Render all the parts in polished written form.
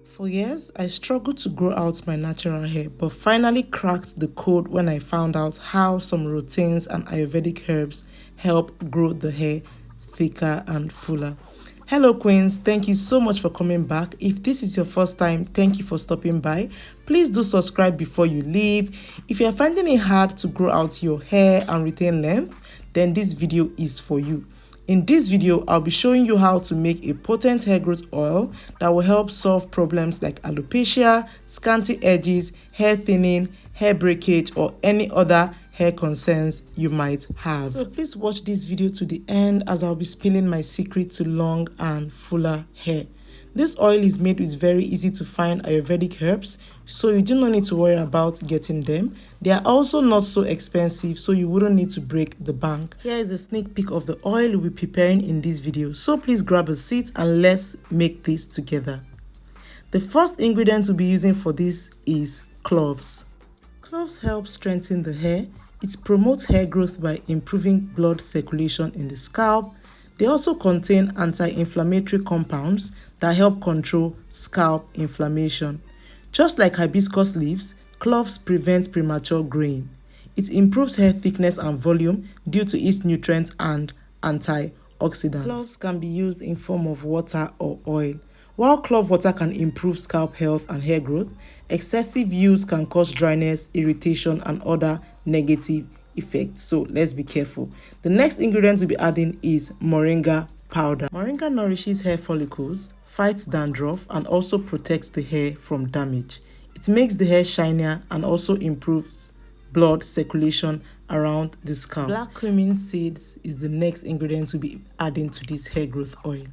For years, I struggled to grow out my natural hair, but finally cracked the code when I found out how some routines and Ayurvedic herbs help grow the hair thicker and fuller. Hello, Queens. Thank you so much for coming back. If this is your first time, thank you for stopping by. Please do subscribe before you leave. If you are finding it hard to grow out your hair and retain length, then this video is for you. In this video, I'll be showing you how to make a potent hair growth oil that will help solve problems like alopecia, scanty edges, hair thinning, hair breakage, or any other hair concerns you might have. So please watch this video to the end as I'll be spilling my secret to long and fuller hair. This oil is made with very easy to find Ayurvedic herbs, so you do not need to worry about getting them. They are also not so expensive, so you wouldn't need to break the bank. Here is a sneak peek of the oil we'll be preparing in this video, so please grab a seat and let's make this together. The first ingredient we'll be using for this is cloves. Cloves help strengthen the hair. It promotes hair growth by improving blood circulation in the scalp. They also contain anti-inflammatory compounds that help control scalp inflammation. Just like hibiscus leaves, cloves prevent premature graying. It improves hair thickness and volume due to its nutrients and antioxidants. Cloves can be used in form of water or oil. While clove water can improve scalp health and hair growth, excessive use can cause dryness, irritation, and other negative effects. So let's be careful. The next ingredient we'll be adding is moringa powder. Moringa nourishes hair follicles, fights dandruff, and also protects the hair from damage. It makes the hair shinier and also improves blood circulation around the scalp. Black cumin seeds is the next ingredient we'll be adding to this hair growth oil.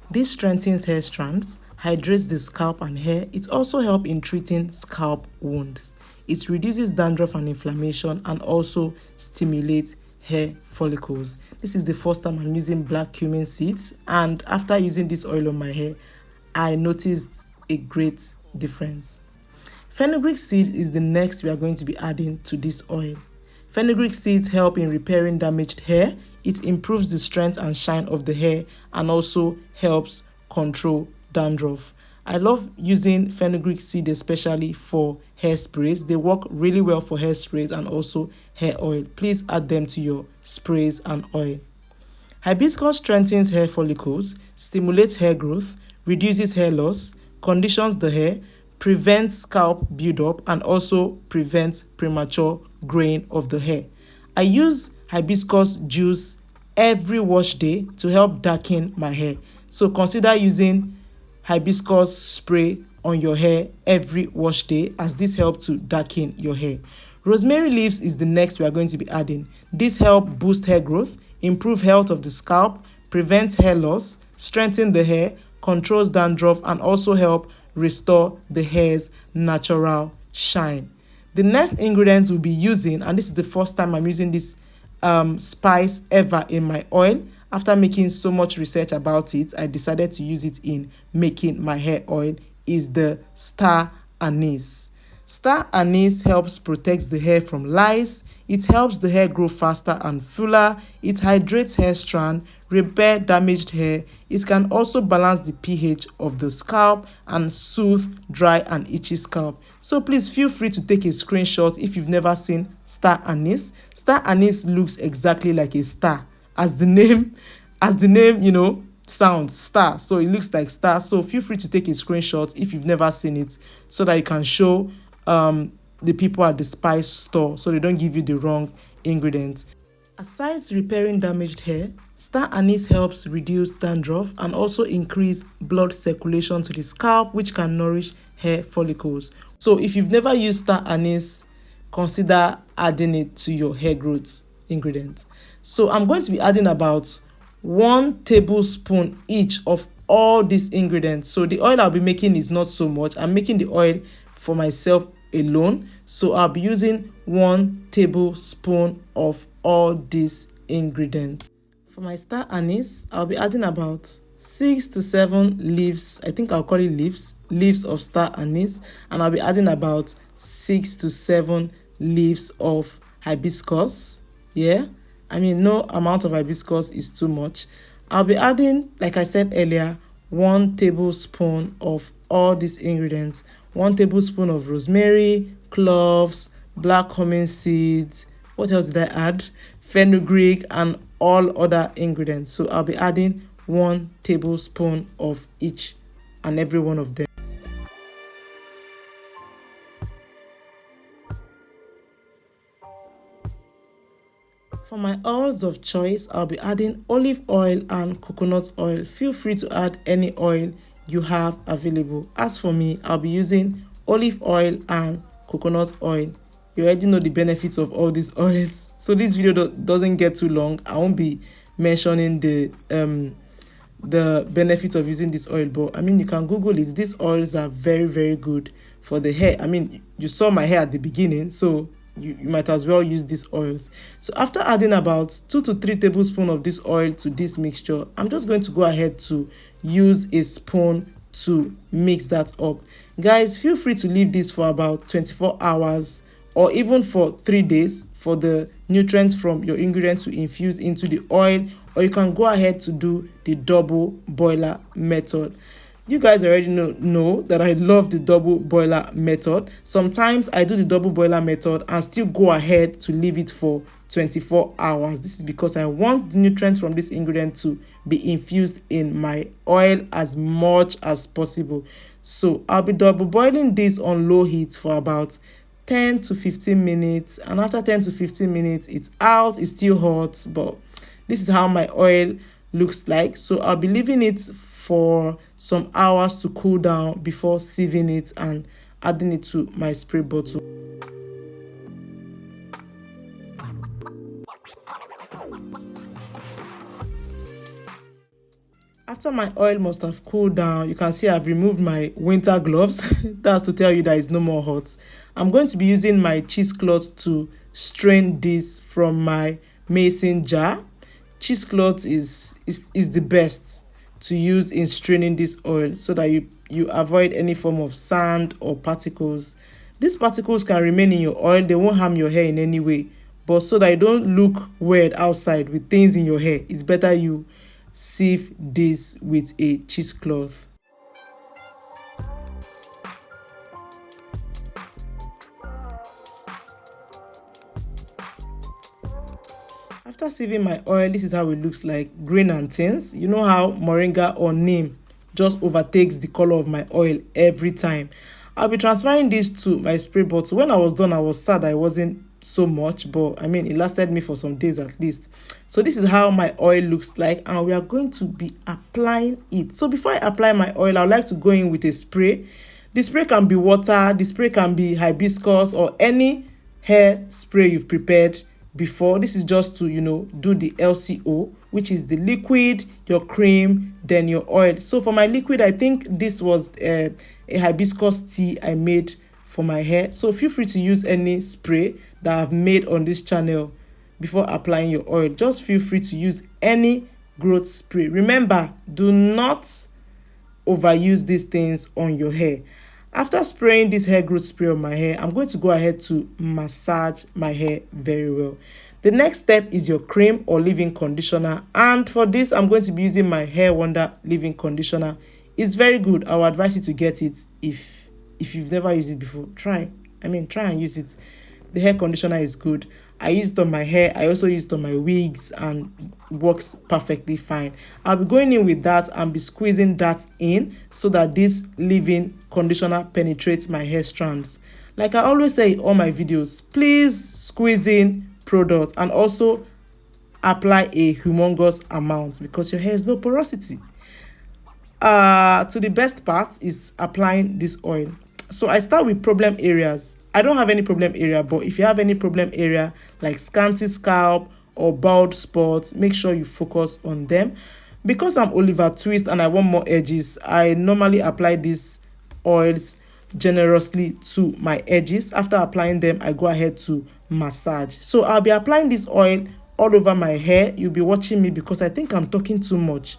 This strengthens hair strands, hydrates the scalp and hair. It also helps in treating scalp wounds. It reduces dandruff and inflammation and also stimulates hair follicles. This is the first time I'm using black cumin seeds, and after using this oil on my hair, I noticed a great difference. Fenugreek seed is the next we are going to be adding to this oil. Fenugreek seeds help in repairing damaged hair. It improves the strength and shine of the hair and also helps control dandruff. I love using fenugreek seed especially for hairsprays. They work really well for hairsprays and also hair oil. Please add them to your sprays and oil. Hibiscus strengthens hair follicles, stimulates hair growth, reduces hair loss, conditions the hair, prevents scalp buildup, and also prevents premature graying of the hair. I use hibiscus juice every wash day to help darken my hair. So consider using hibiscus spray on your hair every wash day, as this helps to darken your hair. Rosemary leaves is the next we are going to be adding. This helps boost hair growth, improve health of the scalp, prevents hair loss, strengthen the hair, controls dandruff, and also help restore the hair's natural shine. The next ingredient we'll be using, and this is the first time I'm using this spice ever in my oil. After making so much research about it, I decided to use it in making my hair oil, is the star anise. Star anise helps protect the hair from lice. It helps the hair grow faster and fuller. It hydrates hair strand, repair damaged hair. It can also balance the pH of the scalp and soothe dry and itchy scalp. So please feel free to take a screenshot if you've never seen star anise. Star anise looks exactly like a star, as the name sounds, star. So it looks like star. So feel free to take a screenshot if you've never seen it, so that you can show the people at the spice store so they don't give you the wrong ingredients. Aside repairing damaged hair, star anise helps reduce dandruff and also increase blood circulation to the scalp, which can nourish hair follicles. So if you've never used star anise, consider adding it to your hair growth ingredients. So I'm going to be adding about 1 tablespoon each of all these ingredients. So the oil I'll be making is not so much. I'm making the oil for myself alone, so I'll be using 1 tablespoon of all these ingredients. For my star anise, I'll be adding about 6 to 7 leaves, I think I'll call it leaves of star anise, and I'll be adding about 6 to 7 leaves of hibiscus. Yeah, I mean, no amount of hibiscus is too much. I'll be adding, like I said earlier, 1 tablespoon of all these ingredients: 1 tablespoon of rosemary, cloves, black cumin seeds. What else did I add? Fenugreek and all other ingredients. So I'll be adding 1 tablespoon of each and every one of them. For my oils of choice, I'll be adding olive oil and coconut oil. Feel free to add any oil you have available. As for me, I'll be using olive oil and coconut oil. You already know the benefits of all these oils. So this video doesn't get too long. I won't be mentioning the benefits of using this oil, but I mean, you can Google it. These oils are very, very good for the hair. I mean, you saw my hair at the beginning, so you might as well use these oils. So after adding about 2 to 3 tablespoons of this oil to this mixture, I'm just going to go ahead to use a spoon to mix that up. Guys, feel free to leave this for about 24 hours or even for 3 days for the nutrients from your ingredients to infuse into the oil, or you can go ahead to do the double boiler method. You guys already know that I love the double boiler method. Sometimes I do the double boiler method and still go ahead to leave it for 24 hours. This is because I want the nutrients from this ingredient to be infused in my oil as much as possible. So I'll be double boiling this on low heat for about 10 to 15 minutes, and after 10 to 15 minutes it's out. It's still hot, but this is how my oil looks like. So I'll be leaving it for some hours to cool down before sieving it and adding it to my spray bottle. After my oil must have cooled down, you can see I've removed my winter gloves. That's to tell you that it's no more hot. I'm going to be using my cheesecloth to strain this from my mason jar. Cheesecloth is the best to use in straining this oil so that you avoid any form of sand or particles. These particles can remain in your oil. They won't harm your hair in any way, but so that you don't look weird outside with things in your hair, it's better you sieve this with a cheesecloth. After sieving my oil, this is how it looks like, green and thins. You know how moringa or neem just overtakes the color of my oil every time. I'll be transferring this to my spray bottle. When I was done, I was sad I wasn't so much, but I mean, it lasted me for some days at least. So this is how my oil looks like, and we are going to be applying it. So before I apply my oil, I would like to go in with a spray. The spray can be water, the spray can be hibiscus, or any hair spray you've prepared before. This is just to, do the LCO, which is the liquid, your cream, then your oil. So for my liquid, I think this was a hibiscus tea I made for my hair. So feel free to use any spray that I've made on this channel before applying your oil. Just feel free to use any growth spray. Remember, do not overuse these things on your hair. After spraying this hair growth spray on my hair, I'm going to go ahead to massage my hair very well. The next step is your cream or leave-in conditioner, and for this I'm going to be using my Hair Wonder leave-in conditioner. It's very good. I would advise you to get it if you've never used it before. Try and use it. The hair conditioner is good. I use it on my hair. I also use it on my wigs and works perfectly fine. I'll be going in with that and be squeezing that in so that this leave-in conditioner penetrates my hair strands. Like I always say in all my videos, please squeeze in products and also apply a humongous amount because your hair is low porosity. To the best part is applying this oil. So I start with problem areas. I don't have any problem area, but if you have any problem area like scanty scalp or bald spots, make sure you focus on them. Because I'm Oliver Twist and I want more edges, I normally apply these oils generously to my edges. After applying them, I go ahead to massage. So I'll be applying this oil all over my hair. You'll be watching me because I think I'm talking too much.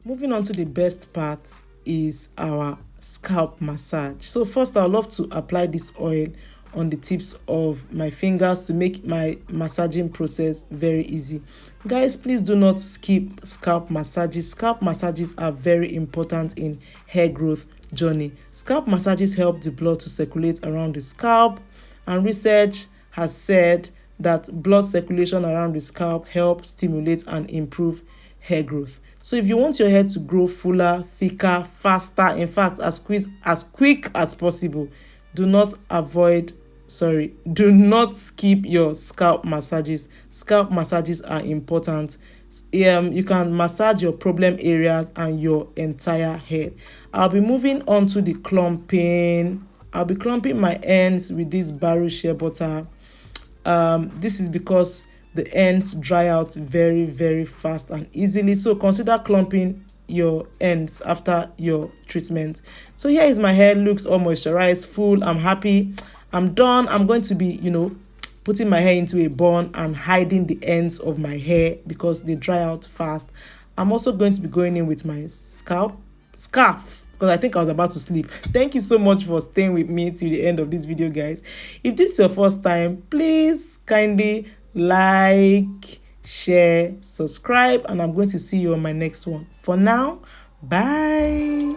Moving on to the best part is our scalp massage. So first, I would love to apply this oil on the tips of my fingers to make my massaging process very easy. Guys, please do not skip scalp massages. Scalp massages are very important in hair growth journey. Scalp massages help the blood to circulate around the scalp, and research has said that blood circulation around the scalp helps stimulate and improve hair growth. So if you want your hair to grow fuller, thicker, faster, in fact as quick as possible, do not skip your scalp massages. Scalp massages are important. You can massage your problem areas and your entire head. I'll be moving on to the clumping. I'll be clumping my ends with this barrow shea butter. This is because the ends dry out very, very fast and easily, so consider clumping your ends after your treatment. So here is my hair, looks all moisturized, full. I'm happy, I'm done. I'm going to be putting my hair into a bun and hiding the ends of my hair because they dry out fast. I'm also going to be going in with my scarf because I think I was about to sleep. Thank you so much for staying with me till the end of this video, guys. If this is your first time, please kindly like, share, subscribe, and I'm going to see you on my next one. For now, bye.